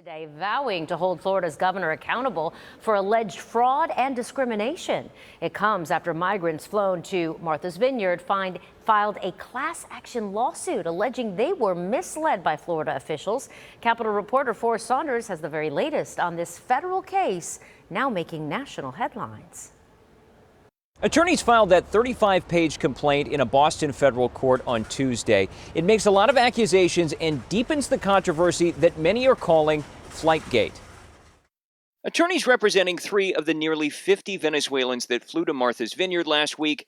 Today, vowing to hold Florida's governor accountable for alleged fraud and discrimination. It comes after migrants flown to Martha's Vineyard filed a class action lawsuit alleging they were misled by Florida officials. Capitol reporter Forrest Saunders has the very latest on this federal case, now making national headlines. Attorneys filed that 35-page complaint in a Boston federal court on Tuesday. It makes a lot of accusations and deepens the controversy that many are calling Flightgate. Attorneys representing 3 of the nearly 50 Venezuelans that flew to Martha's Vineyard last week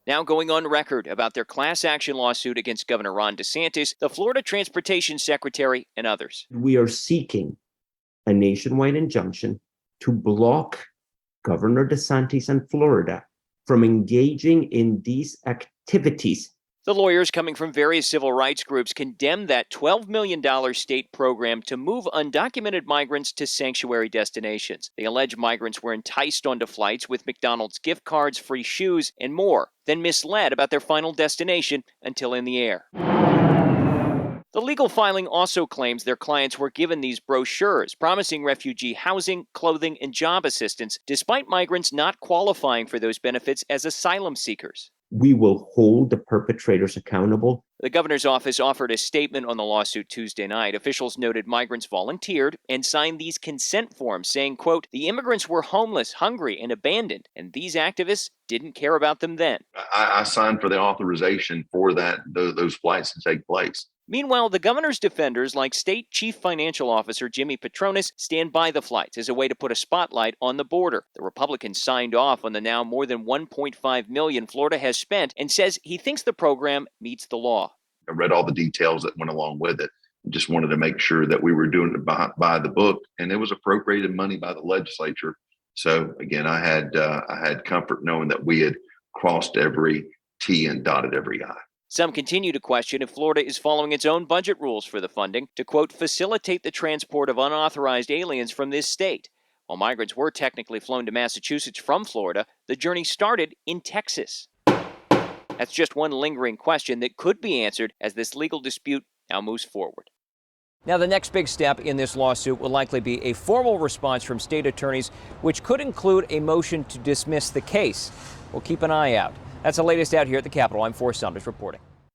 now going on record about their class action lawsuit against Governor Ron DeSantis, the Florida Transportation Secretary, and others. We are seeking a nationwide injunction to block Governor DeSantis and Florida from engaging in these activities. The lawyers coming from various civil rights groups condemned that $12 million state program to move undocumented migrants to sanctuary destinations. They allege migrants were enticed onto flights with McDonald's gift cards, free shoes, and more, then misled about their final destination until in the air. The legal filing also claims their clients were given these brochures promising refugee housing, clothing, and job assistance, despite migrants not qualifying for those benefits as asylum seekers. We will hold the perpetrators accountable. The governor's office offered a statement on the lawsuit Tuesday night. Officials noted migrants volunteered and signed these consent forms saying, quote, the immigrants were homeless, hungry, and abandoned, and these activists didn't care about them then. I signed for the authorization for those flights to take place. Meanwhile, the governor's defenders, like State Chief Financial Officer Jimmy Patronis, stand by the flights as a way to put a spotlight on the border. The Republican signed off on the now more than $1.5 million Florida has spent and says he thinks the program meets the law. I read all the details that went along with it. Just wanted to make sure that we were doing it by the book, and it was appropriated money by the legislature. So again, I had comfort knowing that we had crossed every T and dotted every I. Some continue to question if Florida is following its own budget rules for the funding to, quote, facilitate the transport of unauthorized aliens from this state. While migrants were technically flown to Massachusetts from Florida, the journey started in Texas. That's just one lingering question that could be answered as this legal dispute now moves forward. Now, the next big step in this lawsuit will likely be a formal response from state attorneys, which could include a motion to dismiss the case. We'll keep an eye out. That's the latest out here at the Capitol. I'm Forrest Saunders reporting.